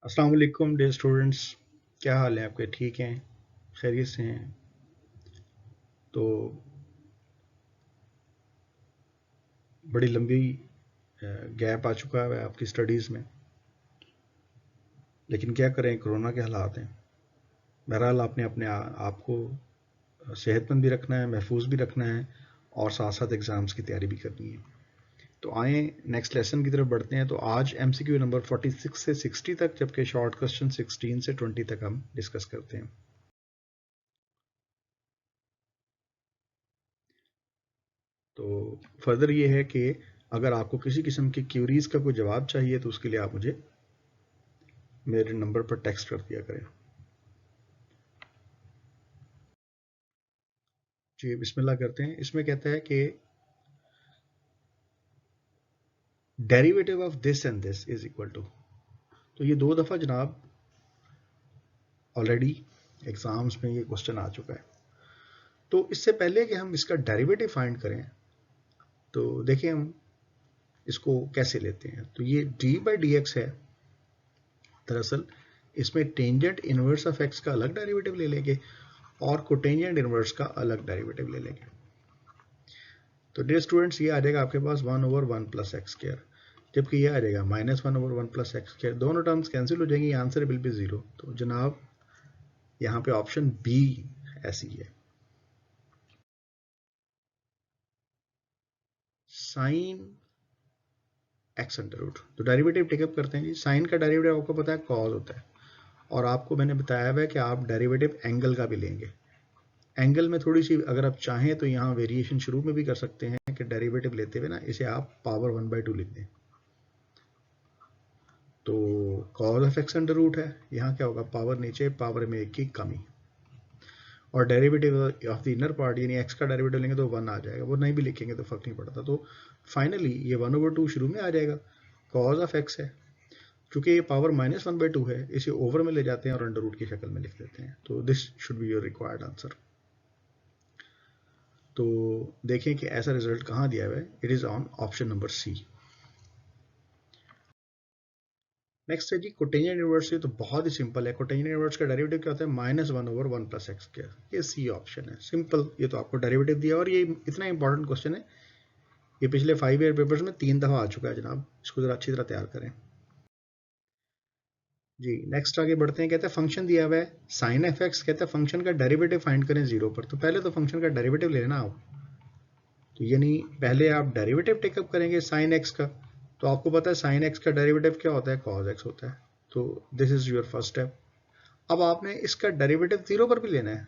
अस्सलाम वालेकुम dear students. क्या हाल है आपके? ठीक हैं? खैरियत से हैं? तो बड़ी लंबी गैप आ चुका है आपकी स्टडीज़ में, लेकिन क्या करें, कोरोना के हालात हैं। बहरहाल आपने अपने आप को सेहतमंद भी रखना है, महफूज भी रखना है और साथ साथ एग्ज़ाम्स की तैयारी भी करनी है। तो आए नेक्स्ट लेसन की तरफ बढ़ते हैं। तो आज MCQ नंबर 46 से 60 तक, जबकि शॉर्ट क्वेश्चन 16 से 20 तक हम डिस्कस करते हैं। तो फर्दर ये है कि अगर आपको किसी किस्म की क्यूरीज का कोई जवाब चाहिए तो उसके लिए आप मुझे मेरे नंबर पर टेक्स्ट कर दिया करें। जी बिस्मिल्लाह करते हैं। इसमें कहता है कि derivative of this and this is equal to, तो ये दो दफ़ा जनाब ऑलरेडी एग्जाम्स में ये क्वेश्चन आ चुका है। तो इससे पहले कि हम इसका डेरिवेटिव फाइंड करें, तो देखें हम इसको कैसे लेते हैं। तो ये डी बाई डी एक्स है। दरअसल इसमें टेंजेंट इनवर्स ऑफ एक्स का अलग डेरिवेटिव ले लेंगे और कोटेंजेंट इनवर्स का अलग डेरिवेटिव ले लेंगे। तो डियर स्टूडेंट्स, ये आ जाएगा आपके पास 1/1 प्लस एक्स स्क्वायर, जबकि ये आ जाएगा -1/1 प्लस एक्स स्क्वायर। दोनों टर्म्स कैंसिल हो जाएंगी, आंसर विल बी 0। तो जनाब यहाँ पे ऑप्शन बी ऐसी है। साइन एक्स अंडर रूट, तो डेरिवेटिव टेकअप करते हैं जी। साइन का डेरिवेटिव आपको पता है कॉज होता है, और आपको मैंने बताया हुआ है कि आप डेरिवेटिव एंगल का भी लेंगे। एंगल में थोड़ी सी अगर आप चाहें तो यहाँ वेरिएशन शुरू में भी कर सकते हैं कि डेरिवेटिव लेते हुए ना इसे आप पावर 1/2 लिख दें। तो cos of X under root है, यहाँ क्या होगा, पावर नीचे, पावर में एक की कमी, और derivative of the inner part यानी एक्स का डेरिवेटिव लेंगे तो 1 आ जाएगा। वो नहीं भी लिखेंगे तो फर्क नहीं पड़ता। तो फाइनली ये 1/2 शुरू में आ जाएगा, कॉज ऑफ एक्स है। चूंकि ये पावर -1/2 है, इसे ओवर में ले जाते हैं और अंडर रूट की शक्ल में लिख देते हैं। तो this should be your required answer. तो देखें कि ऐसा रिजल्ट कहाँ दिया हुआ है। It is on option number C. Next है जी कोटेंजेंट इनवर्स। ये तो बहुत ही सिंपल है। कोटेंजेंट इनवर्स का डेरिवेटिव क्या होता है, -1/1 प्लस एक्स स्क्वायर। ये सी ऑप्शन है, सिंपल। ये तो आपको डेरिवेटिव दिया, और ये इतना इंपॉर्टेंट क्वेश्चन है, ये पिछले 5 ईयर पेपर्स में 3 दफा आ चुका है जनाब। इसको जरा अच्छी तरह तैयार करें जी। नेक्स्ट आगे बढ़ते हैं। कहते हैं फंक्शन दिया हुआ है साइन एफ एक्स, कहता है फंक्शन का डेरिवेटिव फाइंड करें 0 पर। तो पहले तो फंक्शन का डेरिवेटिव लेना आप, तो यानी पहले आप डेरिवेटिव टेकअप करेंगे साइन एक्स का। तो आपको पता है साइन एक्स का डेरिवेटिव क्या होता है, कॉज एक्स होता है। तो this is your first step. अब आपने इसका डेरिवेटिव 0 पर भी लेना है,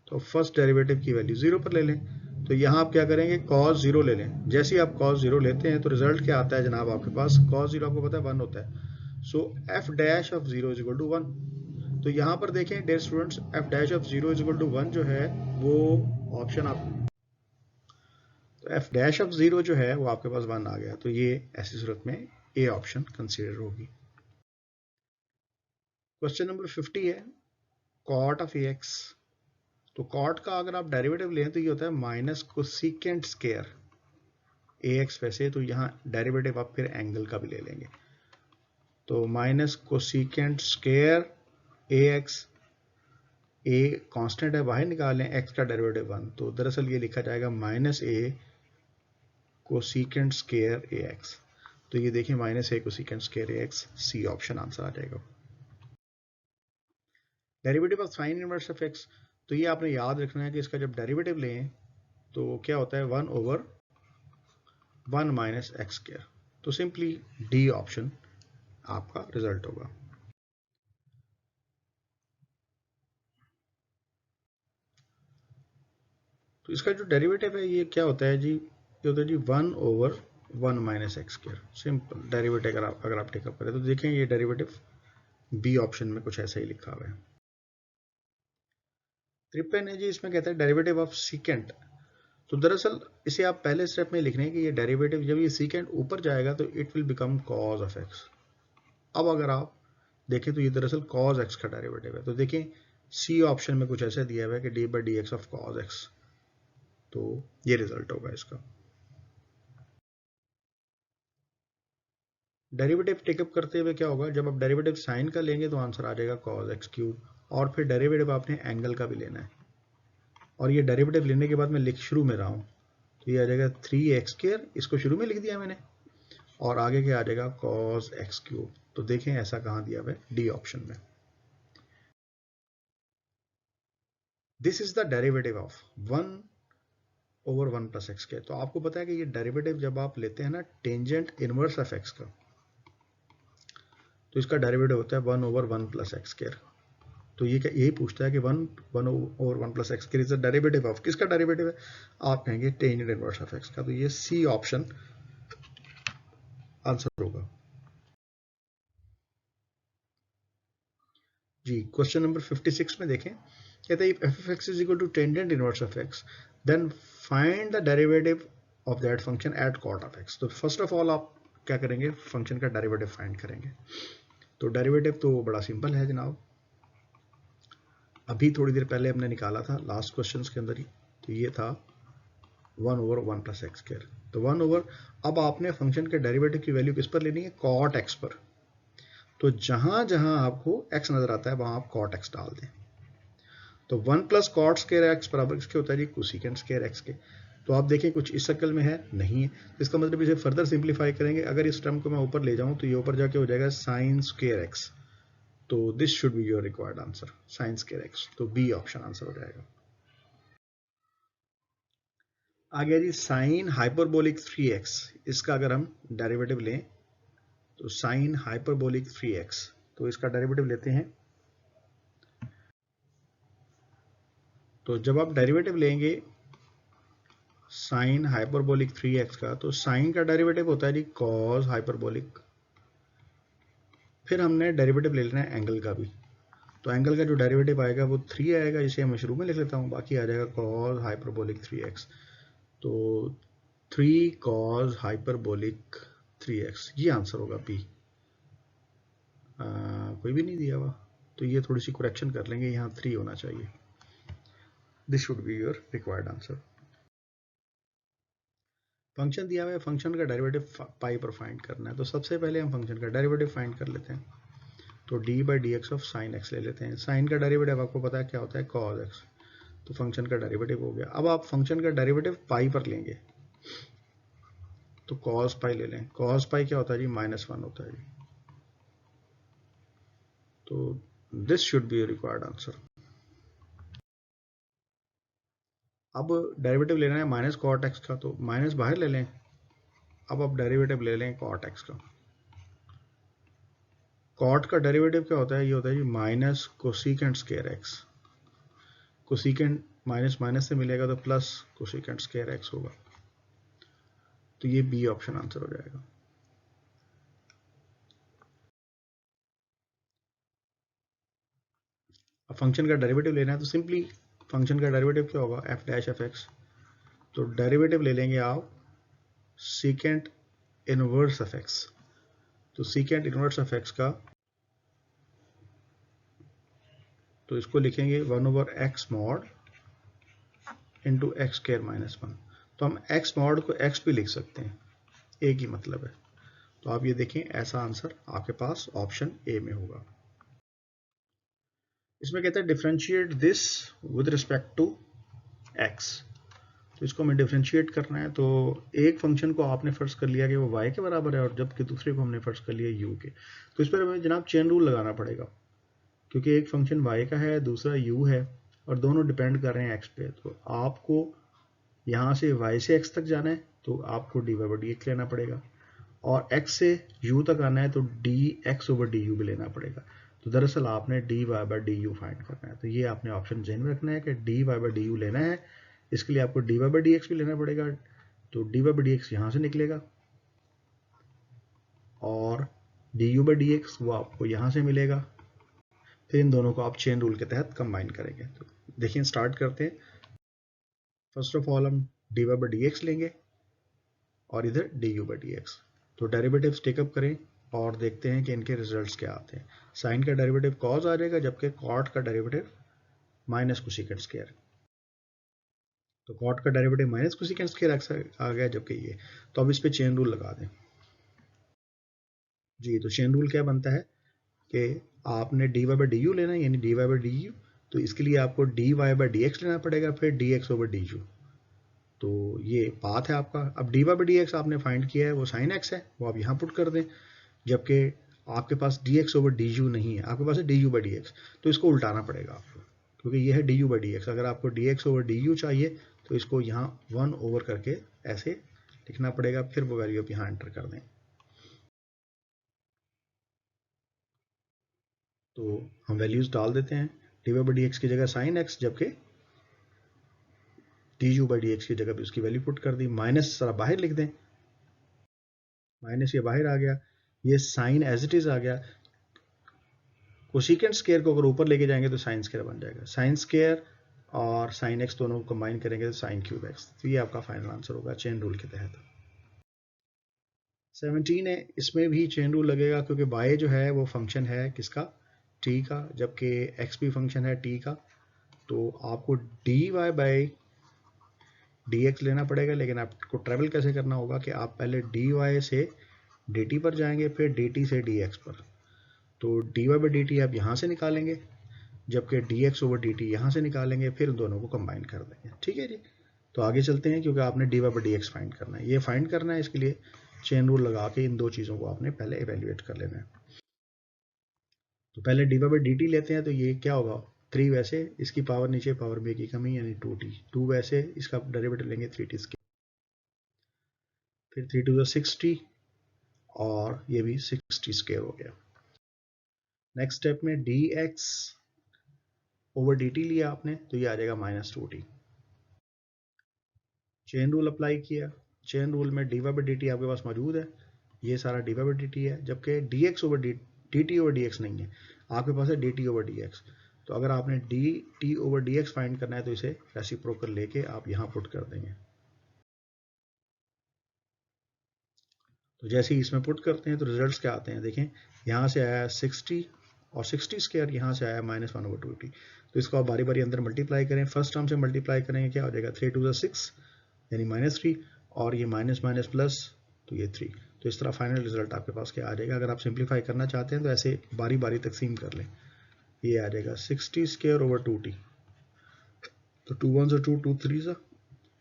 तो फर्स्ट डेरिवेटिव की वैल्यू 0 पर ले लें। तो यहाँ आप क्या करेंगे, cos 0 ले लें। जैसे ही आप cos 0 लेते हैं तो रिजल्ट क्या आता है जनाब, आपके पास cos 0 आपको पता है 1 होता है। So f dash of 0 is equal to 1। तो यहाँ पर देखें dear students, f dash of 0 is equal to 1 जो है वो ऑप्शन आप, तो f डैश ऑफ 0 जो है वो आपके पास 1 आ गया। तो ये ऐसी सूरत में ए ऑप्शन कंसीडर होगी। क्वेश्चन नंबर 50 है cot ऑफ ax। तो cot का अगर आप डेरिवेटिव लें तो ये होता है माइनस कोसिकेंट स्क्वायर ax। वैसे तो यहाँ डेरिवेटिव आप फिर एंगल का भी ले लेंगे, तो minus cosecant square ax। a constant है, बाहर निकालें, x का डेरिवेटिव 1, तो दरअसल ये लिखा जाएगा -a कोसिकेंट स्क्वायर ax। तो ये देखिए -a cosecant square ax, C option answer आ जाएगा। Derivative of sine inverse of x, तो ये आपने याद रखना है कि इसका जब डेरिवेटिव लें तो क्या होता है 1/1 माइनस एक्स स्क्वायर। तो सिंपली डी ऑप्शन आपका रिजल्ट होगा। तो इसका जो डेरिवेटिव है ये क्या होता है जी, ये होता है जी 1/1 minus x square. Simple derivative अगर आप टेकअप करें तो देखें ये डेरिवेटिव बी ऑप्शन में कुछ ऐसा ही लिखा हुआ है। ट्रिपल है जी, इसमें कहता है डेरिवेटिव ऑफ सीकेंट। तो दरअसल इसे आप पहले स्टेप में लिख रहे हैं कि ये डेरिवेटिव जब ये सीकेंट ऊपर जाएगा तो it will become cause of x. अब अगर आप देखें तो ये दरअसल कॉज एक्स का डेरिवेटिव है। तो देखें सी ऑप्शन में कुछ ऐसा दिया हुआ है कि D by D x of cos x. तो ये रिजल्ट होगा इसका। डेरिवेटिव टेकअप करते हुए क्या होगा, जब आप डेरिवेटिव साइन का लेंगे तो आंसर आ जाएगा cos x क्यूब, और फिर डेरिवेटिव आपने एंगल का भी लेना है, और ये डेरिवेटिव लेने के बाद मैं लिख शुरू में रहा हूँ, तो ये आ जाएगा 3x², इसको शुरू में लिख दिया मैंने, और आगे क्या आ जाएगा cos x क्यूब। तो देखें ऐसा कहाँ दिया हुआ है, डी ऑप्शन में। This is the derivative of 1/1 + x²। तो आपको पता है कि ये डेरिवेटिव जब आप लेते हैं ना टेंजेंट इनवर्स ऑफ x का, तो इसका डेरिवेटिव होता है 1/1 + x²। तो ये यही पूछता है कि 1/1 + x² is the derivative of, किसका डेरिवेटिव है, आप कहेंगे टेंजेंट इनवर्स ऑफ x का। तो ये सी ऑप्शन आंसर होगा जी। क्वेश्चन नंबर 56 में देखें, कहते हैं if f of x is equal to tangent inverse of x, then find the derivative of that function at cot of x। तो फर्स्ट ऑफ ऑल आप क्या करेंगे, फंक्शन का डेरिवेटिव फाइंड करेंगे। तो डेरिवेटिव तो बड़ा सिंपल है जनाब, अभी थोड़ी देर पहले हमने निकाला था लास्ट क्वेश्चन के अंदर ही। तो ये था 1/1 + x²। तो 1/, अब आपने फंक्शन के डेरिवेटिव की वैल्यू किस पर लेनी है, cot x पर। तो जहां जहां आपको x नजर आता है वहां आप cot x डाल दें। तो 1 + cot² x बराबर किसके होता है जी, कोसिकेंट² x के। तो आप देखें कुछ इस शक्ल में है, नहीं है, तो इसका मतलब इसे फर्दर सिंप्लीफाई करेंगे, अगर इस टर्म को मैं ऊपर ले जाऊं तो ये ऊपर जाके हो जाएगा sin² x। तो this should be your required answer, sin² x। तो बी ऑप्शन आंसर हो जाएगा। आ गया जी sin हाइपरबोलिक 3x, इसका अगर हम डेरिवेटिव लें तो sin हाइपरबोलिक 3x, तो इसका डेरिवेटिव लेते हैं। तो जब आप डेरिवेटिव लेंगे sin हाइपरबोलिक 3x का, तो sin का डेरिवेटिव होता है जी cos हाइपरबोलिक, फिर हमने डेरिवेटिव ले लेना है एंगल का भी। तो एंगल का जो डेरिवेटिव आएगा वो 3 आएगा, जिसे मैं शुरू में लिख लेता हूँ, बाकी आ जाएगा cos हाइपरबोलिक 3x। तो 3 cos हाइपरबोलिक 3x, ये आंसर होगा बी। कोई भी नहीं दिया हुआ, तो ये थोड़ी सी करेक्शन कर लेंगे, यहाँ 3 होना चाहिए। This should be your required answer. Function दिया हुआ है, फंक्शन का डेरिवेटिव पाई पर फाइंड करना है। तो सबसे पहले हम फंक्शन का डेरिवेटिव फाइंड कर लेते हैं। तो d/dx ऑफ sin x ले लेते हैं। साइन का डेरिवेटिव आपको पता है क्या होता है, cos x। तो फंक्शन का डेरिवेटिव हो गया। अब आप फंक्शन का डेरिवेटिव पाई पर लेंगे, तो cos पाई ले लें। cos पाई क्या होता है जी, -1 होता है जी। तो this should be required answer. अब डेरिवेटिव लेना है -cot x का, तो माइनस बाहर ले लें। अब आप डेरिवेटिव ले लें cot x का। cot का डेरिवेटिव क्या होता है, ये होता है जी -cosecant² x। Cosecant minus minus से मिलेगा तो प्लस कोसिकेंट² x होगा। तो ये बी ऑप्शन आंसर हो जाएगा। अब फंक्शन का डेरिवेटिव लेना है, तो सिंपली फंक्शन का डेरिवेटिव क्या होगा, f'(x). तो डेरिवेटिव ले लेंगे आप सीकेंट इनवर्स ऑफ x। तो सीकेंट इनवर्स ऑफ x का, तो इसको लिखेंगे 1/x मॉड इंटू x² -1। तो हम x मॉड को x भी लिख सकते हैं, एक ही मतलब है। तो आप ये देखें, ऐसा आंसर आपके पास ऑप्शन ए में होगा। इसमें कहता है differentiate this with respect to x। तो इसको हमें डिफरेंशिएट करना है। तो एक फंक्शन को आपने फर्ज कर लिया कि वो y के बराबर है, और जबकि दूसरे को हमने फर्ज कर लिया u के। तो इस पर हमें जनाब चेन रूल लगाना पड़ेगा, क्योंकि एक फंक्शन y का है, दूसरा u है, और दोनों डिपेंड कर रहे हैं x पे। तो आपको यहाँ से y से x तक जाना है, तो आपको dy/dx लेना पड़ेगा, और x से u तक आना है तो dx/du भी लेना पड़ेगा। तो दरअसल आपने dy/du फाइंड करना है। तो ये आपने ऑप्शन जेन में रखना है कि dy/du लेना है, इसके लिए आपको dy/dx भी लेना पड़ेगा। तो dy/dx यहाँ से निकलेगा, और du/dx वो आपको यहाँ से मिलेगा। फिर इन दोनों को आप चेन रूल के तहत कंबाइन करेंगे। तो देखिए स्टार्ट करते हैं। फर्स्ट ऑफ ऑल हम dy/dx लेंगे, और इधर du/dx। तो डेरिवेटिव्स टेकअप करें और देखते हैं कि इनके रिजल्ट्स क्या आते हैं। साइन का डेरिवेटिव कॉस आ जाएगा, जबकि कॉट का डेरिवेटिव माइनस कोसिकेंट²। तो कॉट का डेरिवेटिव माइनस कोसिकेंट² आ गया, जबकि ये। तो अब इस पे चेन रूल लगा दें। जी, तो चेन रूल क्या बनता है कि आपने D Y by D U लेना है, यानी D Y by D U, तो इसके लिए आपको D Y by D X लेना पड़ेगा, फिर D X over D U. तो ये पाथ है आपका। अब D Y by D X आपने फाइंड किया है, वो साइन एक्स है, वो आप यहाँ पुट कर दें, जबकि आपके पास D X over D U नहीं है, आपके पास है D U by D X, तो इसको उल्टाना पड़ेगा आपको, क्योंकि ये है D U by D X. अगर आपको D X over D U चाहिए तो इसको यहाँ 1 ओवर करके ऐसे लिखना पड़ेगा, फिर वो वैल्यू आप यहाँ एंटर कर दें। तो हम वैल्यूज डाल देते हैं, D Y by D X की जगह साइन एक्स, जबकि D U by D X की जगह पे उसकी वैल्यू पुट कर दी। माइनस जरा बाहर लिख दें, माइनस ये बाहर आ गया, ये साइन एज इट इज आ गया। कोसिकेंट स्केयर को अगर ऊपर लेके जाएंगे तो साइन स्केयर बन जाएगा, साइन स्केयर और साइन एक्स दोनों को कंबाइन करेंगे तो साइन क्यूब एक्स। तो ये आपका फाइनल आंसर होगा चेन रूल के तहत। 17 है, इसमें भी चेन रूल लगेगा, क्योंकि y जो है वो फंक्शन है किसका, t का, जबकि x भी फंक्शन है t का। तो आपको dy बाई dx लेना पड़ेगा, लेकिन आपको ट्रेवल कैसे करना होगा कि आप पहले dy से dt पर जाएंगे, फिर dt से dx पर। तो dy बाई dt आप यहाँ से निकालेंगे, जबकि dx ओवर dt यहाँ से निकालेंगे, फिर दोनों को कंबाइन कर देंगे। ठीक है जी, तो आगे चलते हैं, क्योंकि आपने dy बाई dx फाइंड करना है। ये फाइंड करना है, इसके लिए चेन रूल लगा के इन दो चीज़ों को आपने पहले इवेल्युएट कर लेना है। तो पहले डी बाई डी टी लेते हैं, तो ये क्या होगा, 3 वैसे, इसकी पावर नीचे, पावर में की कमी, यानी 2t, 2 वैसे, इसका डेरिवेटिव लेंगे 3t स्केयर, फिर 3 टू 6t, और ये भी 6t स्केयर हो गया। नेक्स्ट स्टेप में dx ओवर dt लिया आपने, तो ये आ जाएगा -2t। चेन रूल अप्लाई किया, चेन रूल में D Y by D T आपके पास मौजूद है, ये सारा D Y by D T है, जबकि D X over D T over D X नहीं है, आपके पास है D T over D X. तो अगर आपने D T over D X find करना है, तो इसे रेसिप्रोकल लेके आप यहाँ पुट कर देंगे। तो जैसे ही इसमें पुट करते हैं तो रिजल्ट्स क्या आते हैं, देखें, यहाँ से आया 60, और 60 स्क्वायर यहाँ से आया -1/2t। तो इसको आप बारी बारी अंदर मल्टीप्लाई करें, फर्स्ट टर्म से मल्टीप्लाई करेंगे, क्या हो जाएगा, 3 टू 6 यानी -3, और ये माइनस माइनस प्लस, तो ये 3। तो इस तरह फाइनल रिजल्ट आपके पास क्या आ जाएगा। अगर आप सिंप्लीफाई करना चाहते हैं तो ऐसे बारी बारी तकसीम कर लें, ये आ जाएगा 60 स्क्वायर ओवर 2t। तो 2 1 2, 2 3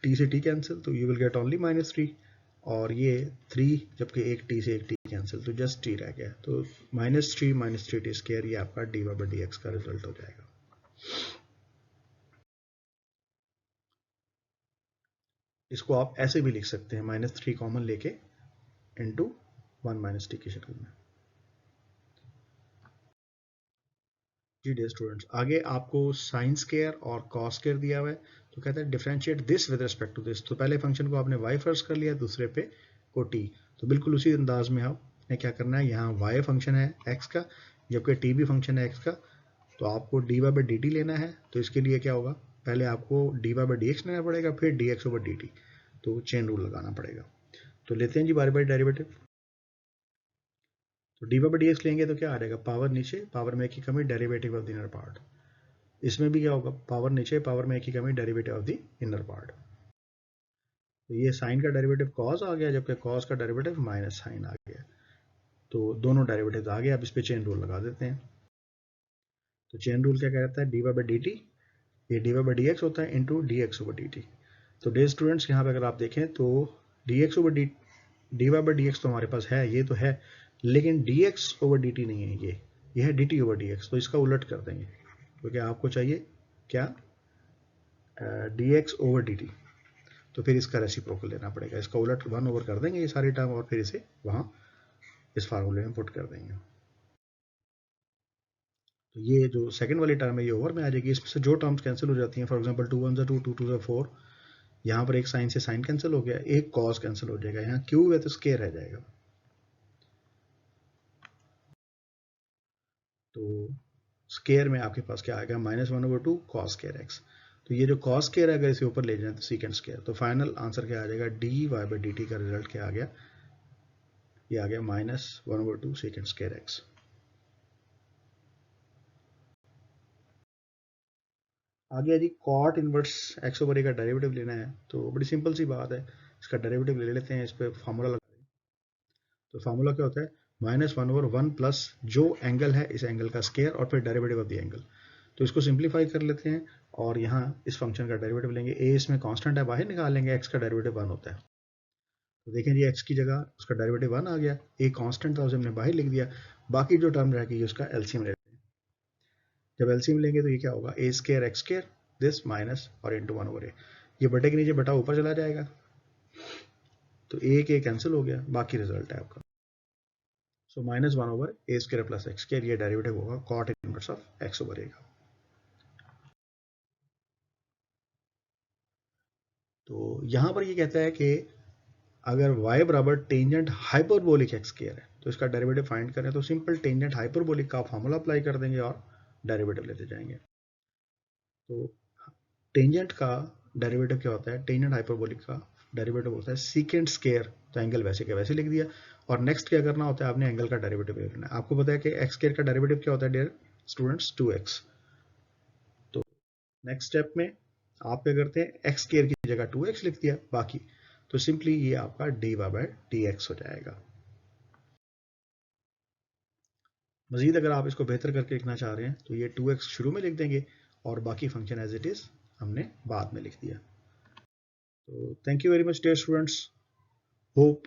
t से t कैंसिल, तो यू विल गेट ओनली -3, और ये 3, जबकि एक t से एक t कैंसिल, तो जस्ट t रह गया। तो -3 t स्क्वायर, ये आपका dy बाई dx का रिजल्ट हो जाएगा। इसको आप ऐसे भी लिख सकते हैं, -3 कॉमन लेके इंटू 1 - t की शक्ल में। जी डियर स्टूडेंट्स, आगे आपको साइन स्क्वायर और कॉस स्क्वायर दिया हुआ है, तो कहता है differentiate this with respect to this. तो पहले फंक्शन को आपने y फर्स्ट कर लिया, दूसरे पे को t। तो बिल्कुल उसी अंदाज में आपने क्या करना है, यहाँ y फंक्शन है x का, जबकि t भी फंक्शन है x का। तो आपको dy बाई dt लेना है, तो इसके लिए क्या होगा, पहले आपको dy बाई dx लेना पड़ेगा, फिर dx ओवर dt। तो चेन रूल लगाना पड़ेगा। तो लेते हैं जी बारी बारी डेरिवेटिव। तो डी बाई डी एक्स लेंगे तो क्या आ जाएगा, पावर नीचे, पावर में की कमी, derivative of the inner part. इसमें भी क्या होगा, पावर नीचे, पावर में की कमी, derivative of the inner part. तो ये साइन का डेरिवेटिव कॉस आ गया, जबकि कॉस का डेरिवेटिव माइनस साइन आ गया। तो दोनों डेरिवेटिव आ गए। अब इस पे चेन रूल लगा देते हैं। तो चेन रूल क्या कहता है, D Y by D T, ये D Y by D X होता है into D X over D T. तो डे स्टूडेंट्स, यहाँ पे अगर आप देखें तो D X over D Y by D X तो हमारे पास है, ये तो है, लेकिन D X over D T नहीं है, ये है D T over D X. तो इसका उलट कर देंगे, क्योंकि आपको चाहिए क्या, D X over D T. तो फिर इसका रेसिप्रोकल लेना पड़ेगा, इसका उलट 1 ओवर कर देंगे ये सारी टर्म, और फिर इसे वहाँ इस फार्मूले में पुट कर देंगे। तो ये जो सेकंड वाली टर्म है ये ओवर में आ जाएगी, इसमें से जो टर्म्स कैंसिल हो जाती हैं, फॉर एग्जांपल 2 1 2, 2 2 4, यहाँ पर एक साइन से साइन कैंसिल हो गया, एक कॉस कैंसिल हो जाएगा, यहाँ क्यू है तो स्केयर रह जाएगा। तो स्केयर में आपके पास क्या आएगा, -1/2 कॉस स्केयर एक्स। तो ये जो कॉस स्केयर है, अगर इसे ऊपर ले जाए तो सीकेंड स्केयर। तो फाइनल आंसर क्या आ जाएगा, D Y by D T का रिजल्ट क्या आ गया, ये आ गया -1/2 सेकेंड स्केयर एक्स। आगे जी cot inverse x over A का डेरिवेटिव लेना है, तो बड़ी सिंपल सी बात है, इसका डेरिवेटिव ले लेते हैं, इस पर फार्मूला लगा दें। तो फार्मूला क्या होता है, -1/1 प्लस जो एंगल है इस एंगल का स्क्वायर और फिर डेरिवेटिव ऑफ द एंगल। तो इसको सिंप्लीफाई कर लेते हैं और यहाँ इस फंक्शन का डेरिवेटिव लेंगे। ए इसमें कांस्टेंट है, बाहर निकालेंगे, एक्स का डेरिवेटिव 1 होता है। तो देखें जी एक्स की जगह उसका डेरिवेटिव 1 आ गया, ए कांस्टेंट था उसे हमने बाहर लिख दिया, बाकी जो टर्म रह गई उसका एलसीएम लेते हैं। जब एलसीएम लेंगे तो ये क्या होगा, A square X square this minus और इंटू 1/a, ये बटे के नीचे बटा ऊपर चला जाएगा, तो ए के कैंसिल हो गया, बाकी रिजल्ट है आपका। So -1/a square plus X square, ये डेरिवेटिव होगा cot inverse of X over A का। तो यहां पर ये कहता है कि अगर y बराबर टेंजेंट हाइपरबोलिक एक्स स्क्वायर है तो इसका डेरिवेटिव फाइंड करें, तो सिंपल टेंजेंट हाइपरबोलिक का फॉर्मूला अप्लाई कर देंगे और डेरिवेटिव लेते जाएंगे। तो टेंजेंट का डेरिवेटिव क्या होता है, टेंजेंट हाइपरबोलिक का डेरिवेटिव होता है सीकेंट स्क्वायर, तो एंगल वैसे के वैसे लिख दिया। और नेक्स्ट क्या करना होता है, आपने एंगल का डेरिवेटिव ले लेना है। आपको पता है कि एक्स स्क्वायर का डेरिवेटिव क्या होता है डियर स्टूडेंट्स, 2x। तो नेक्स्ट स्टेप में आप क्या करते हैं, एक्स स्क्वायर की जगह 2x लिख दिया, बाकी तो सिंपली ये आपका dy/dx हो जाएगा। मजीद अगर आप इसको बेहतर करके लिखना चाह रहे हैं तो ये 2x शुरू में लिख देंगे और बाकी फंक्शन एज इट इज हमने बाद में लिख दिया। तो thank you very much dear students, hope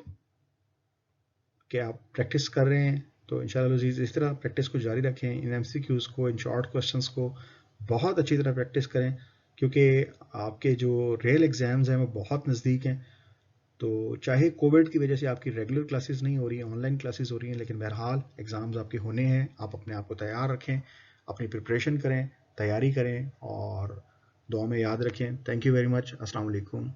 कि आप प्रैक्टिस कर रहे हैं। तो इंशाल्लाह अज़ीज़ इस तरह प्रैक्टिस को जारी रखें, इन एमसीक्यूज़ को, इन शॉर्ट क्वेश्चंस को बहुत अच्छी तरह प्रैक्टिस करें, क्योंकि आपके जो रियल एग्ज़ाम्स हैं वो बहुत नज़दीक हैं। तो चाहे कोविड की वजह से आपकी रेगुलर क्लासेस नहीं हो रही हैं, ऑनलाइन क्लासेस हो रही हैं, लेकिन बहरहाल एग्ज़ाम्स आपके होने हैं। आप अपने आप को तैयार रखें, अपनी प्रिपरेशन करें, तैयारी करें और दुआ में याद रखें। Thank you very much. अस्सलाम वालेकुम।